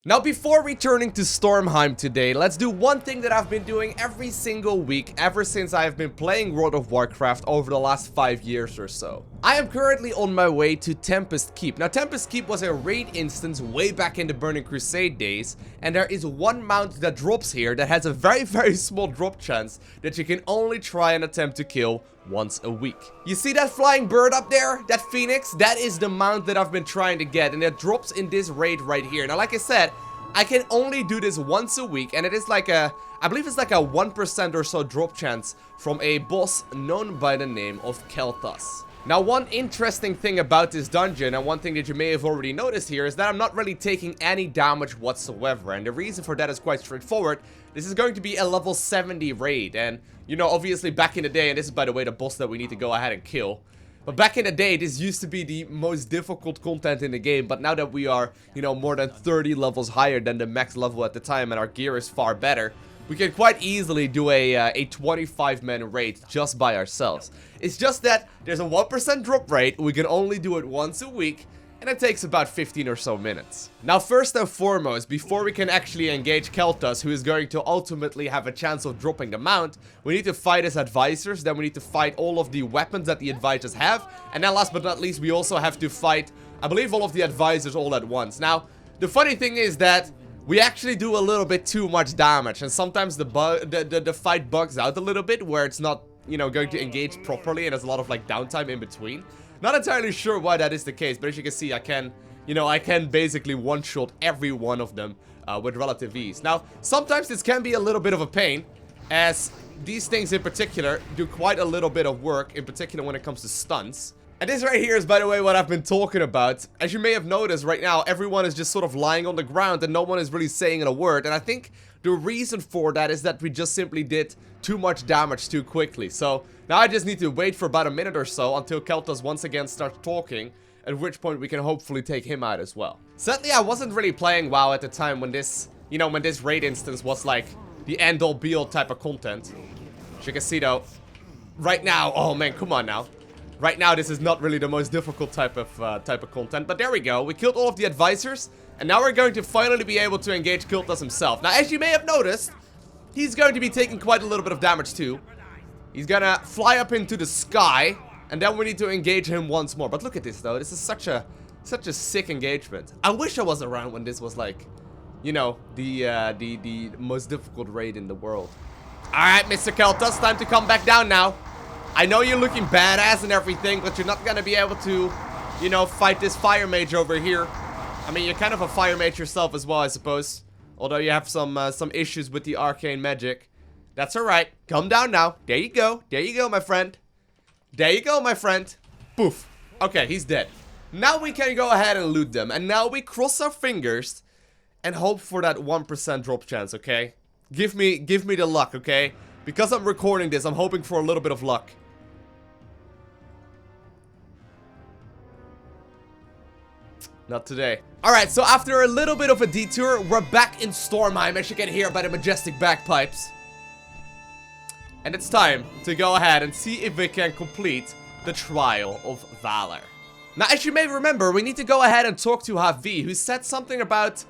Now, before returning to Stormheim today, let's do one thing that I've been doing every single week ever since I have been playing World of Warcraft over the last 5 years or so. I am currently on my way to Tempest Keep. Now, Tempest Keep was a raid instance way back in the Burning Crusade days, and there is one mount that drops here that has a very small drop chance that you can only try and attempt to kill once a week. You see that flying bird up there? That phoenix? That is the mount that I've been trying to get, and it drops in this raid right here. Now, like I said, I can only do this once a week, and it is like a, I believe it's like a 1% or so drop chance from a boss known by the name of Kel'Thas. Now, one interesting thing about this dungeon, and one thing that you may have already noticed here, is that I'm not really taking any damage whatsoever, and the reason for that is quite straightforward. This is going to be a level 70 raid, and, you know, obviously back in the day, and this is, by the way, the boss that we need to go ahead and kill. But back in the day, this used to be the most difficult content in the game, but now that we are, you know, more than 30 levels higher than the max level at the time, and our gear is far better, we can quite easily do a 25-man raid just by ourselves. It's just that there's a 1% drop rate, we can only do it once a week, and it takes about 15 or so minutes. Now, first and foremost, before we can actually engage Kel'Thas, who is going to ultimately have a chance of dropping the mount, we need to fight his advisors, then we need to fight all of the weapons that the advisors have, and then last but not least, we also have to fight, I believe, all of the advisors all at once. Now, the funny thing is that we actually do a little bit too much damage, and sometimes the fight bugs out a little bit, where it's not, you know, going to engage properly, and there's a lot of, like, downtime in between. Not entirely sure why that is the case, but as you can see, I can basically one-shot every one of them with relative ease. Now, sometimes this can be a little bit of a pain, as these things in particular do quite a little bit of work, in particular when it comes to stunts. And this right here is, by the way, what I've been talking about. As you may have noticed, right now, everyone is just sort of lying on the ground and no one is really saying a word. And I think the reason for that is that we just simply did too much damage too quickly. So now I just need to wait for about a minute or so until Kel'Thas once again starts talking, at which point we can hopefully take him out as well. Sadly, I wasn't really playing WoW at the time when this, you know, when this raid instance was like the end-all be-all type of content. As you can see though, right now, oh man, come on now. Right now, this is not really the most difficult type of content, but there we go. We killed all of the advisors, and now we're going to finally be able to engage Kel'Thas himself. Now, as you may have noticed, he's going to be taking quite a little bit of damage too. He's gonna fly up into the sky, and then we need to engage him once more. But look at this, though. This is such a sick engagement. I wish I was around when this was like, you know, the most difficult raid in the world. All right, Mr. Kel'Thas, time to come back down now. I know you're looking badass and everything, but you're not gonna be able to, you know, fight this fire mage over here. I mean, you're kind of a fire mage yourself as well, I suppose. Although you have some issues with the arcane magic. That's alright. Calm down now. There you go. There you go, my friend. There you go, my friend. Poof. Okay, he's dead. Now we can go ahead and loot them. And now we cross our fingers and hope for that 1% drop chance, okay? Give me the luck, okay? Because I'm recording this, I'm hoping for a little bit of luck. Not today. Alright, so after a little bit of a detour, we're back in Stormheim, as you can hear by the majestic bagpipes. And it's time to go ahead and see if we can complete the Trial of Valor. Now, as you may remember, we need to go ahead and talk to Havi, who said something about,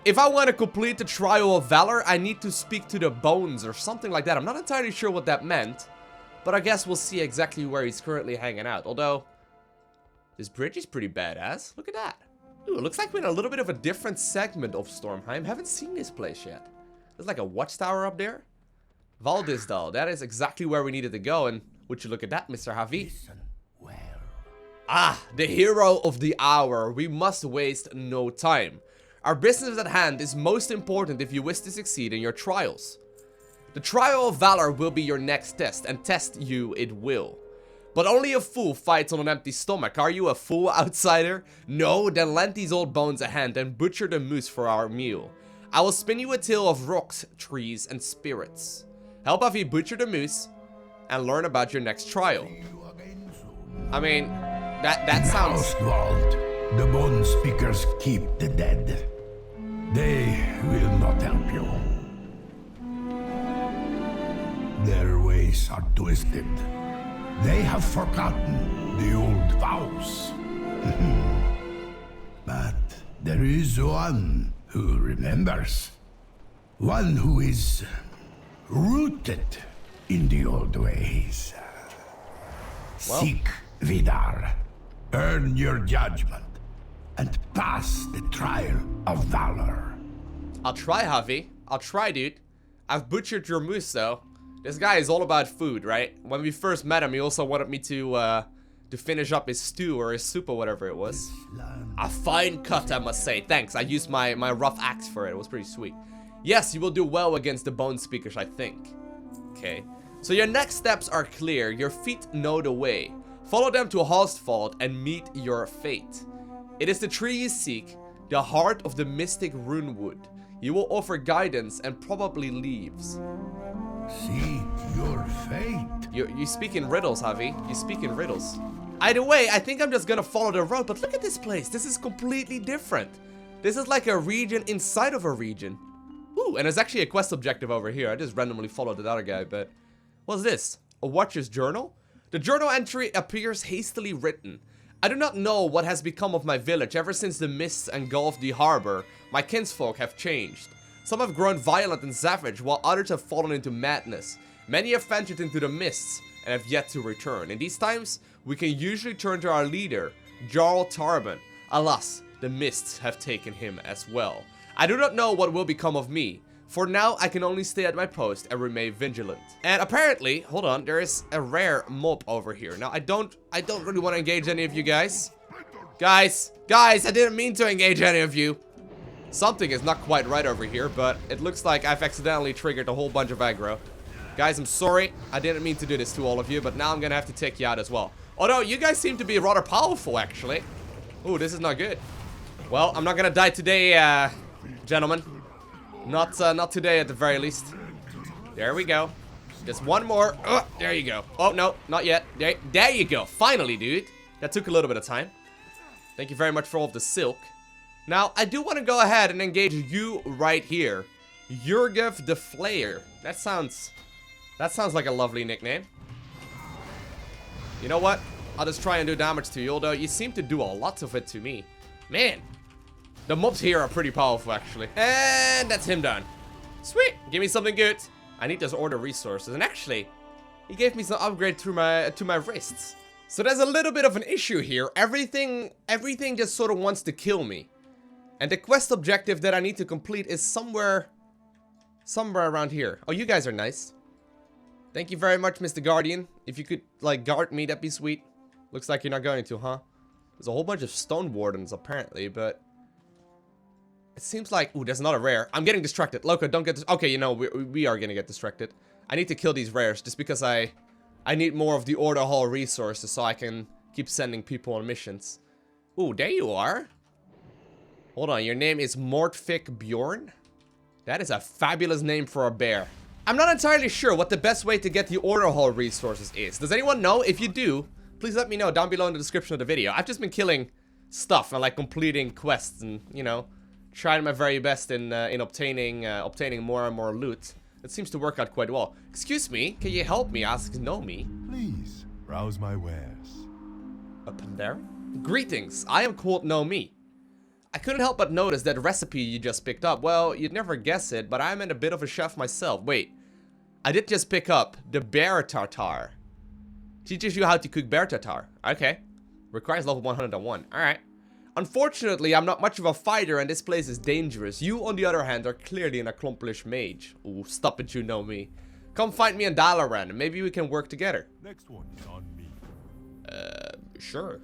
if I want to complete the Trial of Valor, I need to speak to the bones or something like that. I'm not entirely sure what that meant, but I guess we'll see exactly where he's currently hanging out. Although, this bridge is pretty badass. Look at that. Ooh, it looks like we're in a little bit of a different segment of Stormheim. Haven't seen this place yet. There's like a watchtower up there. Valdisdal, that is exactly where we needed to go. And would you look at that, Mr. Havi? Well. Ah, the hero of the hour. We must waste no time. Our business at hand is most important if you wish to succeed in your trials. The Trial of Valor will be your next test, and test you it will. But only a fool fights on an empty stomach. Are you a fool, outsider? No? Then lend these old bones a hand and butcher the moose for our meal. I will spin you a tale of rocks, trees, and spirits. Help Avi butcher the moose and learn about your next trial. I mean, that sounds... Ostwald, the bone speakers keep the dead. They will not help you. Their ways are twisted. They have forgotten the old vows. But there is one who remembers. One who is rooted in the old ways. Well. Seek Vidar. Earn your judgment and pass the Trial of Valor. I'll try, Javi. I'll try, dude. I've butchered your moose, though. This guy is all about food, right? When we first met him, he also wanted me to finish up his stew or his soup or whatever it was. A fine cut, I must say. Thanks. I used my rough axe for it. It was pretty sweet. Yes, you will do well against the bone speakers, I think. Okay. So your next steps are clear. Your feet know the way. Follow them to Hallsfald and meet your fate. It is the tree you seek, the heart of the mystic Runewood. You will offer guidance and probably leaves. Seek your fate. You speak in riddles, Javi. You speak in riddles. Either way, I think I'm just gonna follow the road, but look at this place. This is completely different. This is like a region inside of a region. Ooh, and there's actually a quest objective over here. I just randomly followed that other guy, but... What's this? A watcher's journal? The journal entry appears hastily written. I do not know what has become of my village ever since the mists engulfed the harbor. My kinsfolk have changed. Some have grown violent and savage, while others have fallen into madness. Many have ventured into the mists and have yet to return. In these times, we can usually turn to our leader, Jarl Tarban. Alas, the mists have taken him as well. I do not know what will become of me. For now, I can only stay at my post and remain vigilant. And apparently, hold on, there is a rare mob over here. Now, I don't really want to engage any of you guys. Guys, I didn't mean to engage any of you. Something is not quite right over here, but it looks like I've accidentally triggered a whole bunch of aggro. Guys, I'm sorry. I didn't mean to do this to all of you, but now I'm gonna have to take you out as well. Although, you guys seem to be rather powerful, actually. Ooh, this is not good. Well, I'm not gonna die today, gentlemen. Not today at the very least. There we go. Just one more. Oh, there you go. Oh, no, not yet. There you go. Finally, dude. That took a little bit of time. Thank you very much for all of the silk. Now, I do want to go ahead and engage you right here. Jurgev the Flayer. That sounds like a lovely nickname. You know what? I'll just try and do damage to you, although you seem to do a lot of it to me. Man. The mobs here are pretty powerful, actually. And that's him done. Sweet. Give me something good. I need those order resources. And actually, he gave me some upgrade to my wrists. So there's a little bit of an issue here. Everything just sort of wants to kill me. And the quest objective that I need to complete is somewhere around here. Oh, you guys are nice. Thank you very much, Mr. Guardian. If you could, like, guard me, that'd be sweet. Looks like you're not going to, huh? There's a whole bunch of stone wardens, apparently, but... It seems like... Ooh, there's another rare. I'm getting distracted. Loko, don't get... Okay, you know, we are gonna get distracted. I need to kill these rares, just because I need more of the Order Hall resources, so I can keep sending people on missions. Ooh, there you are. Hold on, your name is Mortfik Bjorn? That is a fabulous name for a bear. I'm not entirely sure what the best way to get the Order Hall resources is. Does anyone know? If you do, please let me know down below in the description of the video. I've just been killing stuff and, like, completing quests and, you know... Trying my very best in obtaining more and more loot. It seems to work out quite well. Excuse me, can you help me? Asks Nomi. Please, browse my wares. Up in there? Greetings, I am called Nomi. I couldn't help but notice that recipe you just picked up. Well, you'd never guess it, but I'm a bit of a chef myself. Wait, I did just pick up the bear tartare. Teaches you how to cook bear tartare. Okay. Requires level 101. Alright. Unfortunately, I'm not much of a fighter and this place is dangerous. You, on the other hand, are clearly an accomplished mage. Ooh, stop it, you know me. Come find me in Dalaran and maybe we can work together. Next one is on me. Sure.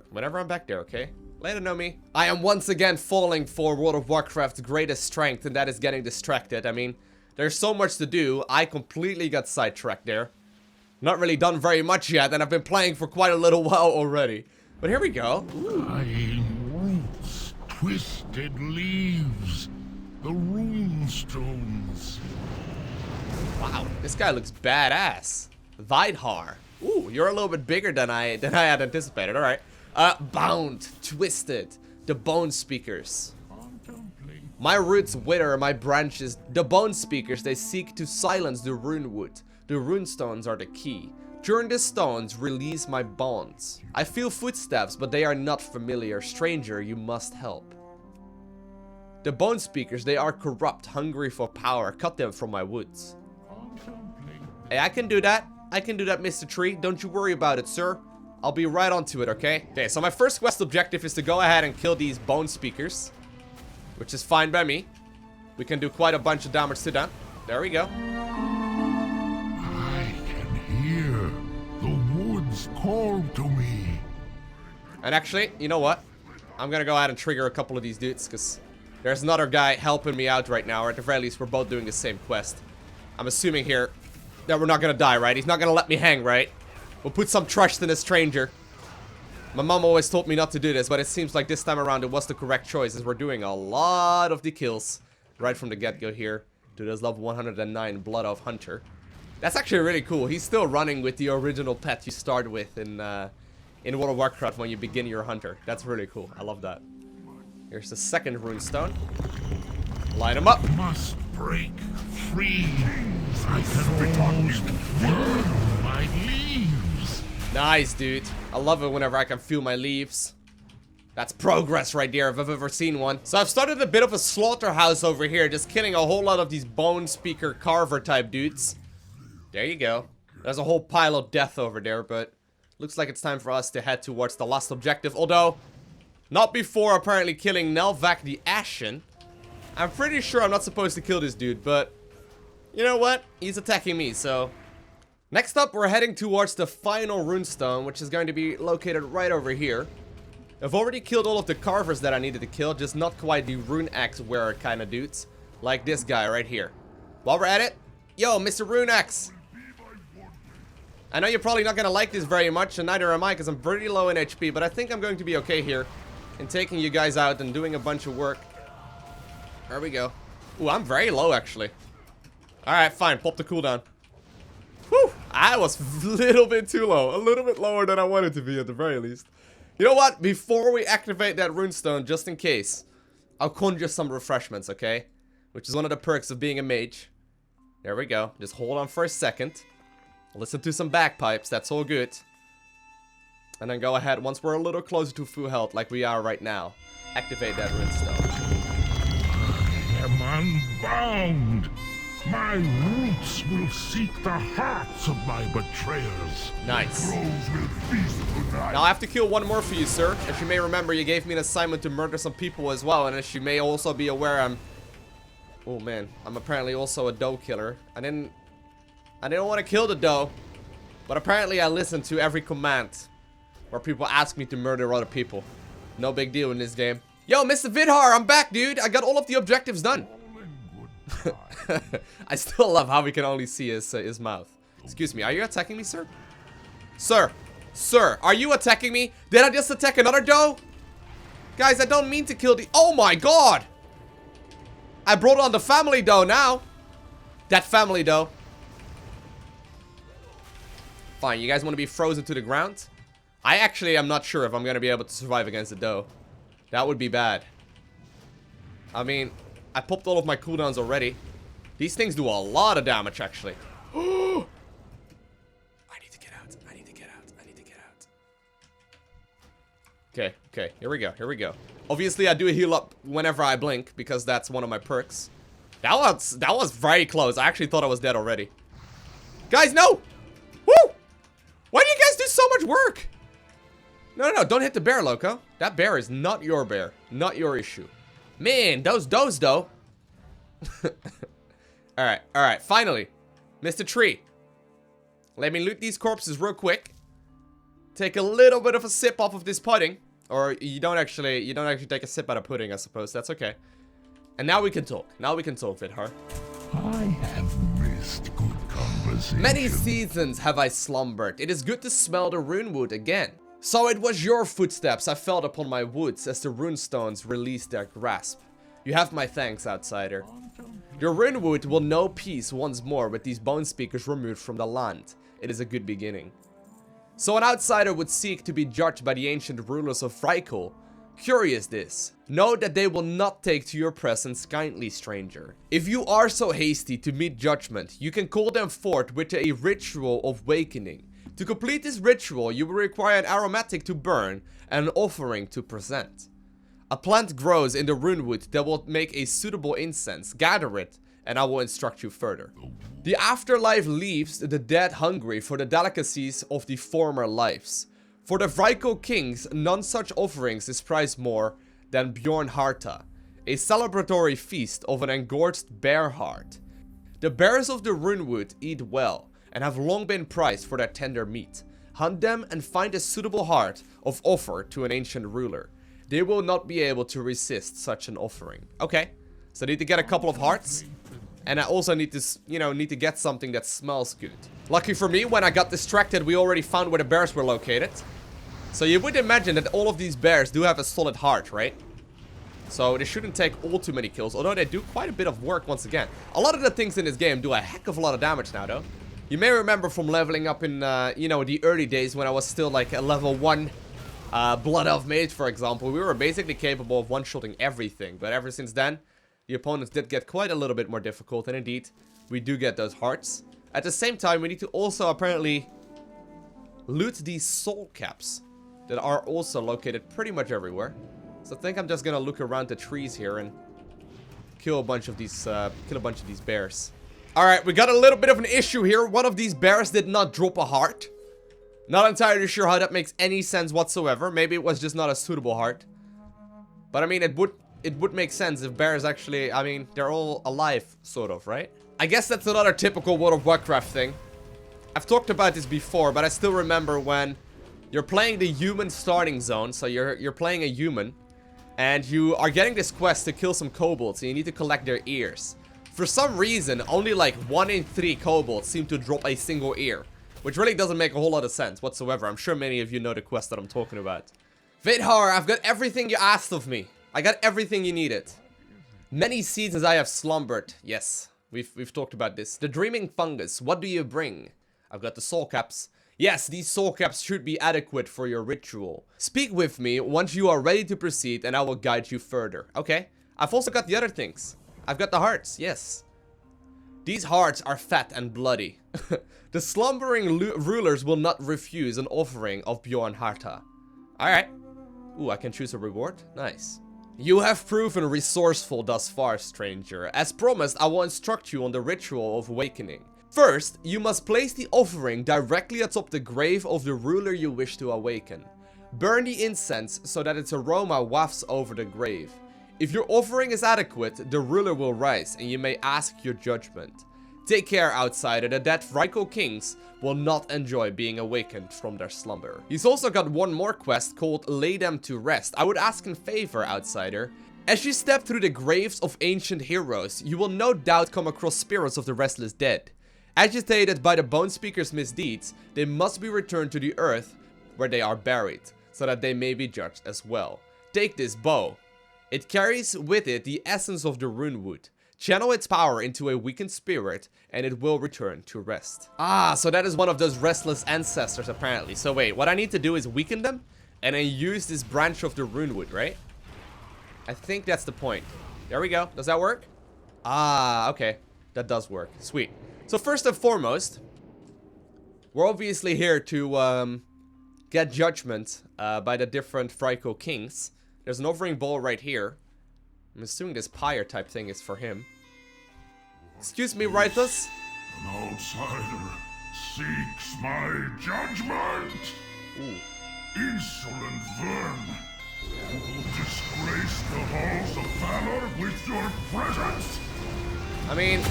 Whenever I'm back there, okay? Later, Nomi. I am once again falling for World of Warcraft's greatest strength, and that is getting distracted. I mean, there's so much to do. I completely got sidetracked there. Not really done very much yet, and I've been playing for quite a little while already. But here we go. Dying roots, twisted leaves, the rune stones. Wow, this guy looks badass. Vidhar. Ooh, you're a little bit bigger than I had anticipated. All right. Bound, twisted, the bone speakers. My roots wither, my branches. The bone speakers, they seek to silence the runewood. The runestones are the key. Turn the stones, release my bonds. I feel footsteps, but they are not familiar. Stranger, you must help. The bone speakers, they are corrupt, hungry for power. Cut them from my woods. Hey, I can do that. I can do that, Mr. Tree. Don't you worry about it, sir. I'll be right onto it, okay? Okay, so my first quest objective is to go ahead and kill these bone speakers, which is fine by me. We can do quite a bunch of damage to them. There we go. I can hear the woods call to me. And actually, you know what? I'm gonna go ahead and trigger a couple of these dudes, because there's another guy helping me out right now, or at the very least, we're both doing the same quest. I'm assuming here that we're not gonna die, right? He's not gonna let me hang, right? We'll put some trust in a stranger. My mom always told me not to do this, but it seems like this time around it was the correct choice, as we're doing a lot of the kills right from the get-go here. Dude, there's level 109 Blood of Hunter. That's actually really cool. He's still running with the original pet you start with in World of Warcraft when you begin your hunter. That's really cool. I love that. Here's the second runestone. Line them up. Must break free. I can almost feel my leaves. Nice, dude. I love it whenever I can feel my leaves. That's progress right there if I've ever seen one. So I've started a bit of a slaughterhouse over here, just killing a whole lot of these bone speaker carver type dudes. There you go. There's a whole pile of death over there, but looks like it's time for us to head towards the last objective. Although, not before apparently killing Nelvac the Ashen. I'm pretty sure I'm not supposed to kill this dude, but you know what? He's attacking me, so... Next up, we're heading towards the final runestone, which is going to be located right over here. I've already killed all of the carvers that I needed to kill, just not quite the rune axe wearer kind of dudes. Like this guy right here. While we're at it, yo, Mr. Rune Axe. I know you're probably not going to like this very much, and neither am I, because I'm pretty low in HP, but I think I'm going to be okay here in taking you guys out and doing a bunch of work. There we go. Ooh, I'm very low, actually. Alright, fine. Pop the cooldown. Whew! I was a little bit too low. A little bit lower than I wanted to be, at the very least. You know what? Before we activate that runestone, just in case, I'll conjure some refreshments, okay? Which is one of the perks of being a mage. There we go. Just hold on for a second. Listen to some bagpipes. That's all good. And then go ahead, once we're a little closer to full health, like we are right now, activate that runestone. I am unbound. My roots will seek the hearts of my betrayers. Nice. Crows will feast tonight. Now I have to kill one more for you, sir. As you may remember, you gave me an assignment to murder some people as well, and as you may also be aware, oh man, I'm apparently also a doe killer. I didn't want to kill the doe, but apparently I listened to every command where people ask me to murder other people. No big deal in this game. Yo, Mr. Vidhar, I'm back, dude. I got all of the objectives done. I still love how we can only see his mouth. Excuse me, are you attacking me, sir? Sir, are you attacking me? Did I just attack another doe? Guys, I don't mean to kill the... Oh my god! I brought on the family doe now. That family doe. Fine, you guys want to be frozen to the ground? I actually am not sure if I'm going to be able to survive against the doe. That would be bad. I mean, I popped all of my cooldowns already. These things do a lot of damage, actually. I need to get out. I need to get out. I need to get out. Okay. Here we go. Obviously, I do heal up whenever I blink, because that's one of my perks. That was very close. I actually thought I was dead already. Guys, no! Woo! Why do you guys do so much work? No, don't hit the bear, Loco. That bear is not your bear. Not your issue. Man, those does, though. Alright, finally. Mr. Tree. Let me loot these corpses real quick. Take a little bit of a sip off of this pudding. Or you don't actually take a sip out of pudding, I suppose. That's okay. And now we can talk. Vidhar. I have missed good conversation. Many seasons have I slumbered. It is good to smell the Runewood again. So it was your footsteps I felt upon my woods as the runestones released their grasp. You have my thanks, outsider. The Runewood will know peace once more with these bone speakers removed from the land. It is a good beginning. So an outsider would seek to be judged by the ancient rulers of Vrykul. Curious this. Know that they will not take to your presence kindly, stranger. If you are so hasty to meet judgment, you can call them forth with a ritual of awakening. To complete this ritual, you will require an aromatic to burn and an offering to present. A plant grows in the Runewood that will make a suitable incense. Gather it, and I will instruct you further. The afterlife leaves the dead hungry for the delicacies of the former lives. For the Vrykul kings, none such offerings is prized more than Bjornharta, a celebratory feast of an engorged bear heart. The bears of the Runewood eat well, and have long been prized for their tender meat. Hunt them and find a suitable heart of offer to an ancient ruler. They will not be able to resist such an offering. Okay, so I need to get a couple of hearts. And I also need to, need to get something that smells good. Lucky for me, when I got distracted, we already found where the bears were located. So you would imagine that all of these bears do have a solid heart, right? So they shouldn't take all too many kills, although they do quite a bit of work once again. A lot of the things in this game do a heck of a lot of damage now, though. You may remember from leveling up in, the early days when I was still like a level 1 Blood Elf Mage, for example. We were basically capable of one-shotting everything, but ever since then, the opponents did get quite a little bit more difficult, and indeed, we do get those hearts. At the same time, we need to also apparently loot these soul caps that are also located pretty much everywhere. So I think I'm just gonna look around the trees here and kill a bunch of these bears. All right, we got a little bit of an issue here. One of these bears did not drop a heart. Not entirely sure how that makes any sense whatsoever. Maybe it was just not a suitable heart. But I mean, it would make sense if bears actually, I mean, they're all alive, sort of, right? I guess that's another typical World of Warcraft thing. I've talked about this before, but I still remember when you're playing the human starting zone, so you're playing a human, and you are getting this quest to kill some kobolds, and you need to collect their ears. For some reason, only like 1 in 3 kobolds seem to drop a single ear, which really doesn't make a whole lot of sense whatsoever. I'm sure many of you know the quest that I'm talking about. Vidhar, I've got everything you asked of me. I got everything you needed. Many seasons I have slumbered. Yes, we've talked about this. The Dreaming Fungus, what do you bring? I've got the soul caps. Yes, these soul caps should be adequate for your ritual. Speak with me once you are ready to proceed and I will guide you further. Okay, I've also got the other things. I've got the hearts, yes. These hearts are fat and bloody. The slumbering rulers will not refuse an offering of Bjornharta. Alright. Ooh, I can choose a reward. Nice. You have proven resourceful thus far, stranger. As promised, I will instruct you on the ritual of awakening. First, you must place the offering directly atop the grave of the ruler you wish to awaken. Burn the incense so that its aroma wafts over the grave. If your offering is adequate, the ruler will rise and you may ask your judgment. Take care, outsider, the dead Vrykul kings will not enjoy being awakened from their slumber. He's also got one more quest called Lay Them to Rest. I would ask in favor, outsider. As you step through the graves of ancient heroes, you will no doubt come across spirits of the restless dead. Agitated by the Bone Speaker's misdeeds, they must be returned to the earth where they are buried, so that they may be judged as well. Take this bow. It carries with it the essence of the Runewood. Channel its power into a weakened spirit, and it will return to rest. Ah, so that is one of those restless ancestors, apparently. So wait, what I need to do is weaken them, and then use this branch of the Runewood, right? I think that's the point. There we go. Does that work? Ah, okay. That does work. Sweet. So first and foremost, we're obviously here to get judgment by the different Vrykul kings. There's an offering bowl right here. I'm assuming this pyre type thing is for him. Excuse me, Rythus? An outsider seeks my judgment. Ooh. Insolent verm. You will disgrace the halls of valor with your presence. I mean,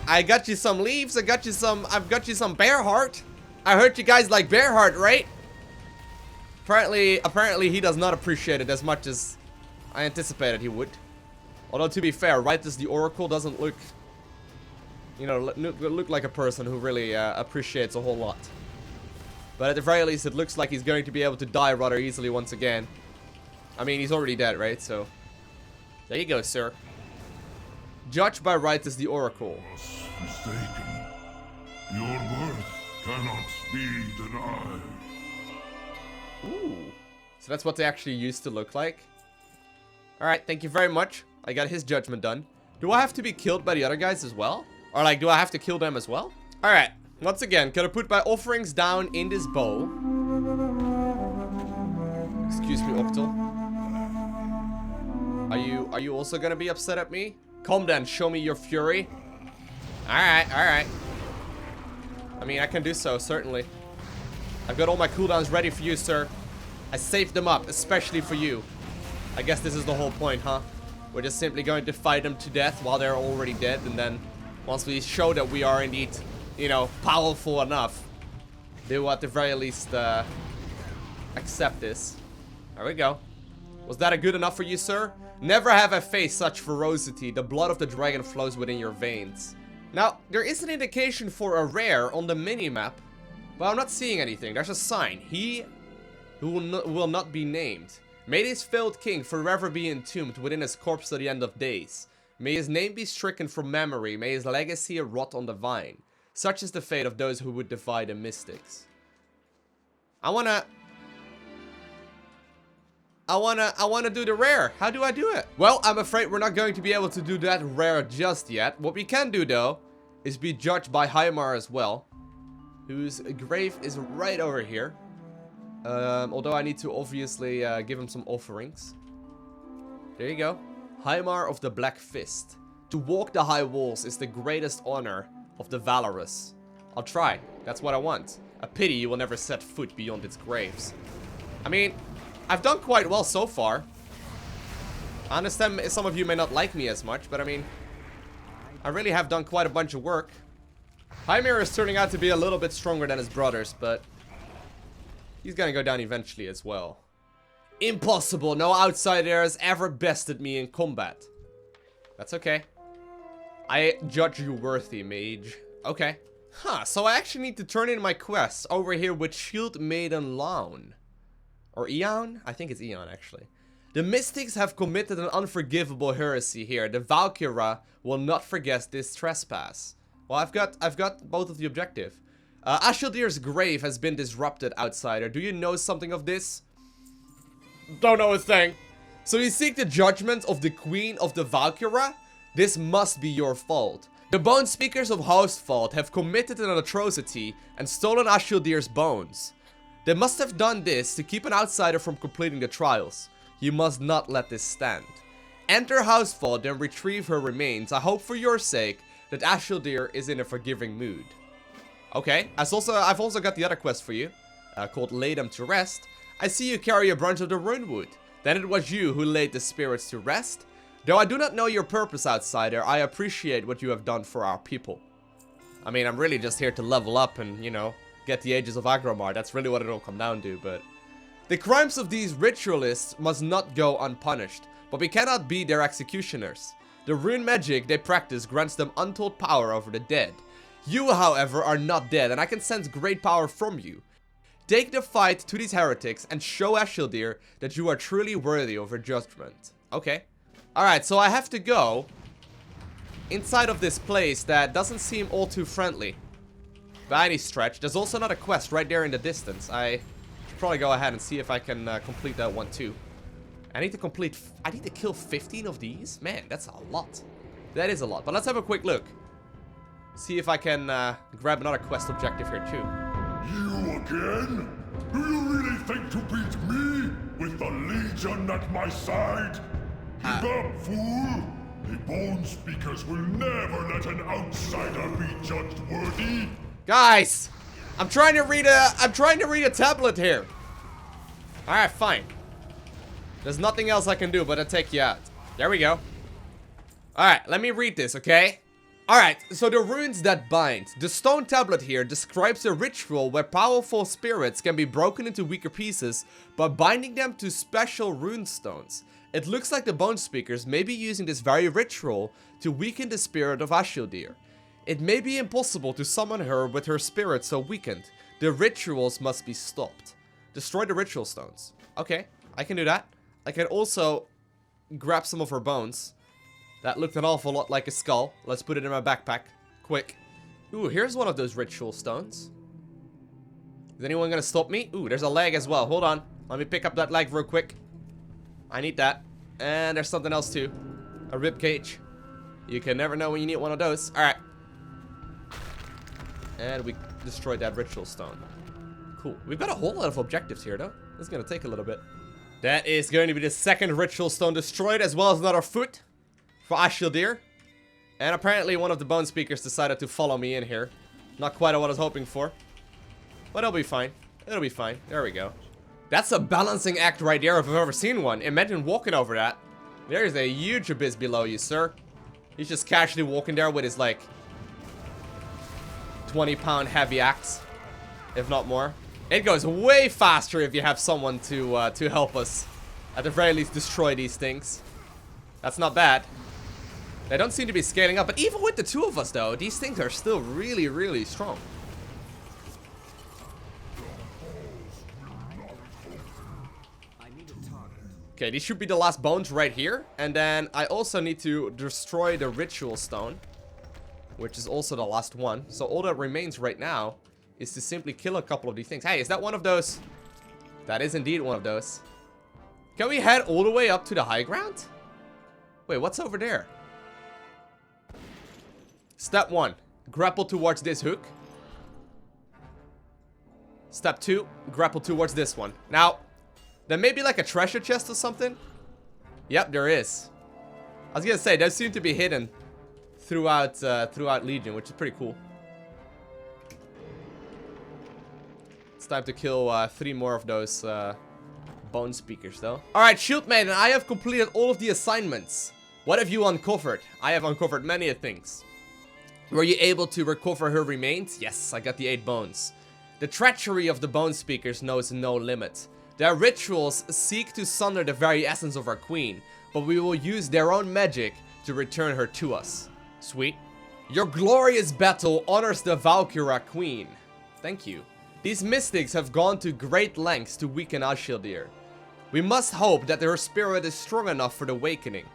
I got you some leaves. I've got you some bear heart. I heard you guys like bear heart, right? Apparently he does not appreciate it as much as I anticipated he would. Although to be fair, Rythus the Oracle doesn't look, look like a person who really appreciates a whole lot. But at the very least, it looks like he's going to be able to die rather easily once again. I mean, he's already dead, right? So, there you go, sir. Judged by Rythus the Oracle. Mistaken. Your worth cannot be denied. Ooh. So that's what they actually used to look like. Alright, thank you very much. I got his judgment done. Do I have to be killed by the other guys as well? Or like, do I have to kill them as well? Alright, once again, gotta put my offerings down in this bowl. Excuse me, Octal. Are you also gonna be upset at me? Come then, show me your fury. Alright, alright. I mean, I can do so, certainly. I've got all my cooldowns ready for you, sir. I saved them up, especially for you. I guess this is the whole point, huh? We're just simply going to fight them to death while they're already dead, and then once we show that we are indeed, you know, powerful enough, they will at the very least accept this. There we go. Was that a good enough for you, sir? Never have I faced such ferocity. The blood of the dragon flows within your veins. Now, there is an indication for a rare on the mini-map, but I'm not seeing anything. There's a sign. He who will not be named. May this failed king forever be entombed within his corpse to the end of days. May his name be stricken from memory. May his legacy rot on the vine. Such is the fate of those who would defy the mystics. I wanna do the rare. How do I do it? Well, I'm afraid we're not going to be able to do that rare just yet. What we can do, though, is be judged by Helheim as well, whose grave is right over here. Although I need to obviously give him some offerings. There you go. Heimar of the Black Fist. To walk the high walls is the greatest honor of the valorous. I'll try. That's what I want. A pity you will never set foot beyond its graves. I mean, I've done quite well so far. I understand some of you may not like me as much, but I mean, I really have done quite a bunch of work. Heimir is turning out to be a little bit stronger than his brothers, but he's gonna go down eventually as well. Impossible! No outsider has ever bested me in combat. That's okay. I judge you worthy, mage. Okay. Huh, so I actually need to turn in my quests over here with Shield Maiden Laun. Or Eon? I think it's Eon, actually. The Mystics have committed an unforgivable heresy here. The Valkyra will not forget this trespass. Well, I've got both of the objective. Ashildir's grave has been disrupted, outsider. Do you know something of this? Don't know a thing. So you seek the judgment of the Queen of the Valkyra? This must be your fault. The Bone Speakers of Hostfald have committed an atrocity and stolen Ashildir's bones. They must have done this to keep an outsider from completing the trials. You must not let this stand. Enter Housefald and retrieve her remains. I hope for your sake that Ashildir is in a forgiving mood. Okay, I've also got the other quest for you, called Lay Them to Rest. I see you carry a branch of the Runewood. Then it was you who laid the spirits to rest. Though I do not know your purpose, outsider, I appreciate what you have done for our people. I mean, I'm really just here to level up and, you know, get the Aegis of Aggramar. That's really what it'll come down to, but the crimes of these ritualists must not go unpunished, but we cannot be their executioners. The rune magic they practice grants them untold power over the dead. You, however, are not dead, and I can sense great power from you. Take the fight to these heretics and show Ashildir that you are truly worthy of her judgment. Okay. Alright, so I have to go inside of this place that doesn't seem all too friendly by any stretch. There's also another quest right there in the distance. I should probably go ahead and see if I can complete that one too. I need to kill 15 of these? Man, that's a lot. That is a lot. But let's have a quick look. See if I can grab another quest objective here too. You again? Do you really think to beat me with the Legion at my side? Keep up, fool! The Bone Speakers will never let an outsider be judged worthy. Guys, I'm trying to read a tablet here. All right, fine. There's nothing else I can do but to take you out. There we go. All right, let me read this, okay? All right, so the runes that bind. The stone tablet here describes a ritual where powerful spirits can be broken into weaker pieces by binding them to special rune stones. It looks like the Bone Speakers may be using this very ritual to weaken the spirit of Ashildir. It may be impossible to summon her with her spirit so weakened. The rituals must be stopped. Destroy the ritual stones. Okay, I can do that. I can also grab some of her bones. That looked an awful lot like a skull. Let's put it in my backpack. Quick. Ooh, here's one of those ritual stones. Is anyone gonna stop me? Ooh, there's a leg as well. Hold on. Let me pick up that leg real quick. I need that. And there's something else too. A rib cage. You can never know when you need one of those. Alright. And we destroyed that ritual stone. Cool. We've got a whole lot of objectives here though. This is gonna take a little bit. That is going to be the second ritual stone destroyed, as well as another foot for Ashildir. And apparently one of the bone speakers decided to follow me in here. Not quite what I was hoping for. But it'll be fine. It'll be fine. There we go. That's a balancing act right there if I've ever seen one. Imagine walking over that. There is a huge abyss below you, sir. He's just casually walking there with his, like, 20-pound heavy axe. If not more. It goes way faster if you have someone to help us. At the very least, destroy these things. That's not bad. They don't seem to be scaling up. But even with the two of us, though, these things are still really, really strong. Okay, these should be the last bones right here. And then I also need to destroy the ritual stone, which is also the last one. So all that remains right now is to simply kill a couple of these things. Hey, is that one of those? That is indeed one of those. Can we head all the way up to the high ground? Wait, what's over there? Step 1. Grapple towards this hook. Step 2. Grapple towards this one. Now, there may be like a treasure chest or something. Yep, there is. I was gonna say, those seem to be hidden throughout Legion, which is pretty cool. It's time to kill 3 more of those bone speakers, though. Alright, Shield Maiden, I have completed all of the assignments. What have you uncovered? I have uncovered many things. Were you able to recover her remains? Yes, I got the 8 bones. The treachery of the bone speakers knows no limit. Their rituals seek to sunder the very essence of our queen, but we will use their own magic to return her to us. Sweet. Your glorious battle honors the Valkyra queen. Thank you. These mystics have gone to great lengths to weaken Ashildir. We must hope that her spirit is strong enough for the awakening.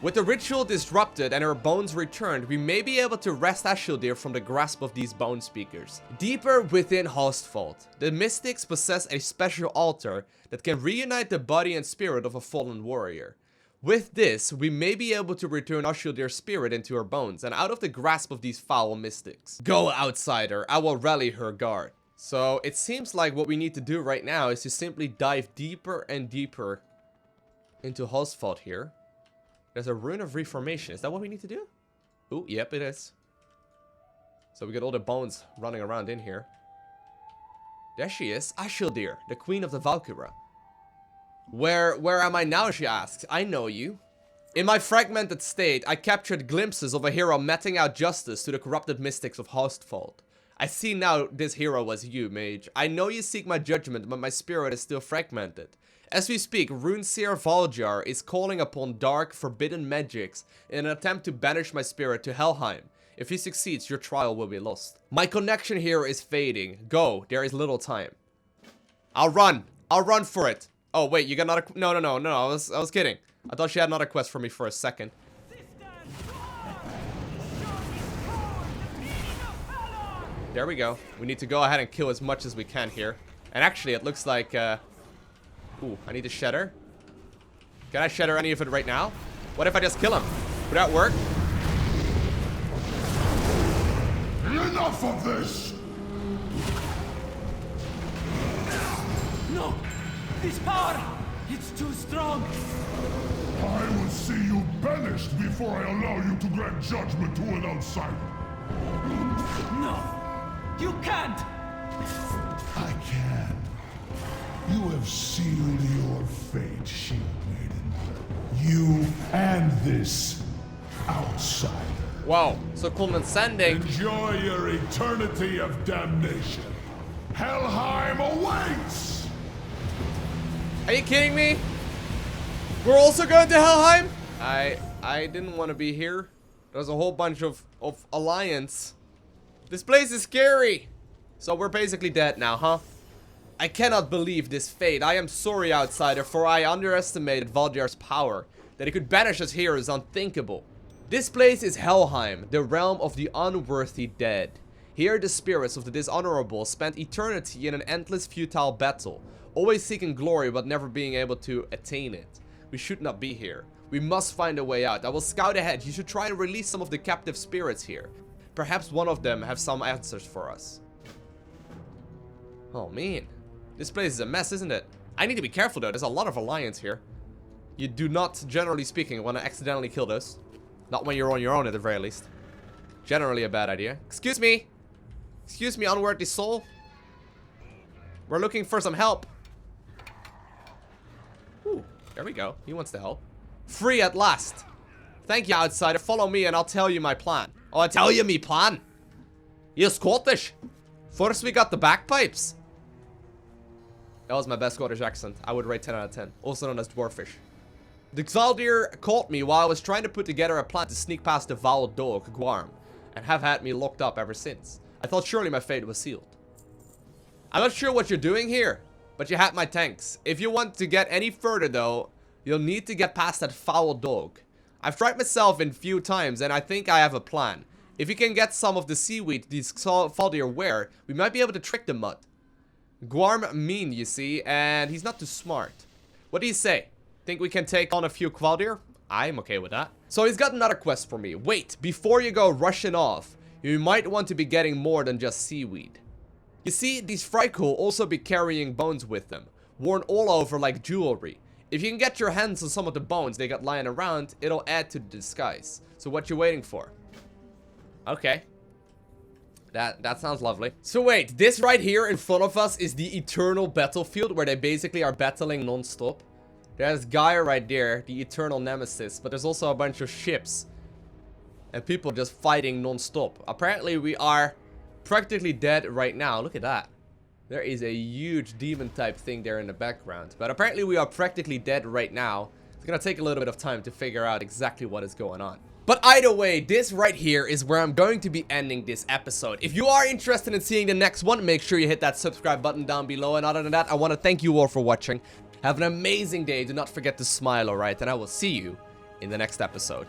With the ritual disrupted and her bones returned, we may be able to wrest Ashildir from the grasp of these bone speakers. Deeper within Hostfold, the mystics possess a special altar that can reunite the body and spirit of a fallen warrior. With this, we may be able to return Ashildir's spirit into her bones and out of the grasp of these foul mystics. Go, outsider, I will rally her guard. So it seems like what we need to do right now is to simply dive deeper and deeper into Hostfold here. There's a rune of reformation. Is that what we need to do? Ooh, yep, it is. So we got all the bones running around in here. There she is, Ashildir, the queen of the Valkyra. Where am I now, she asks. I know you. In my fragmented state, I captured glimpses of a hero meting out justice to the corrupted mystics of Hostfold. I see now this hero was you, mage. I know you seek my judgment, but my spirit is still fragmented. As we speak, Runeseer Valjar is calling upon dark, forbidden magics in an attempt to banish my spirit to Helheim. If he succeeds, your trial will be lost. My connection here is fading. Go, there is little time. I'll run for it. Oh wait, you got another? No, I was kidding. I thought she had another quest for me for a second. There we go. We need to go ahead and kill as much as we can here. And actually, it looks like ooh, I need to shatter. Can I shatter any of it right now? What if I just kill him? Would that work? Enough of this! No! This power! It's too strong! I will see you banished before I allow you to grant judgment to an outsider. No! You can't! I can. You have sealed your fate, Shield Maiden. You and this outsider. Wow, so condescending. Enjoy your eternity of damnation. Hellheim awaits! Are you kidding me? We're also going to Helheim? I didn't want to be here. There's a whole bunch of alliance. This place is scary. So we're basically dead now, huh? I cannot believe this fate. I am sorry, outsider, for I underestimated Valjar's power. That he could banish us here is unthinkable. This place is Helheim, the realm of the unworthy dead. Here the spirits of the dishonorable spent eternity in an endless futile battle, always seeking glory but never being able to attain it. We should not be here. We must find a way out. I will scout ahead. You should try and release some of the captive spirits here. Perhaps one of them have some answers for us. Oh man, this place is a mess, isn't it? I need to be careful though, there's a lot of alliance here. You do not, generally speaking, want to accidentally kill those. Not when you're on your own at the very least. Generally a bad idea. Excuse me! Excuse me, unworthy soul. We're looking for some help. Ooh, there we go. He wants to help. Free at last. Thank you, outsider. Follow me and I'll tell you my plan. Oh, I tell you me plan. You're Scottish. First we got the bagpipes. That was my best Scottish accent. I would rate 10 out of 10. Also known as dwarfish. The Xaldir caught me while I was trying to put together a plan to sneak past the foul dog, Guarm, and have had me locked up ever since. I thought surely my fate was sealed. I'm not sure what you're doing here, but you had my thanks. If you want to get any further though, you'll need to get past that foul dog. I've tried myself in few times and I think I have a plan. If you can get some of the seaweed these Xaldir wear, we might be able to trick the mud. Guarm mean, you see, and he's not too smart. What do you say? Think we can take on a few Xaldir? I'm okay with that. So he's got another quest for me. Wait, before you go rushing off, you might want to be getting more than just seaweed. You see, these Frykul will also be carrying bones with them, worn all over like jewelry. If you can get your hands on some of the bones they got lying around, it'll add to the disguise. So what you waiting for? Okay. That sounds lovely. So wait, this right here in front of us is the eternal battlefield where they basically are battling non-stop. There's Gaia right there, the eternal nemesis, but there's also a bunch of ships and people just fighting non-stop. Apparently we are practically dead right now. Look at that. There is a huge demon type thing there in the background, but apparently we are practically dead right now. It's gonna take a little bit of time to figure out exactly what is going on. But either way, this right here is where I'm going to be ending this episode. If you are interested in seeing the next one, make sure you hit that subscribe button down below. And other than that, I want to thank you all for watching. Have an amazing day. Do not forget to smile, alright? And I will see you in the next episode.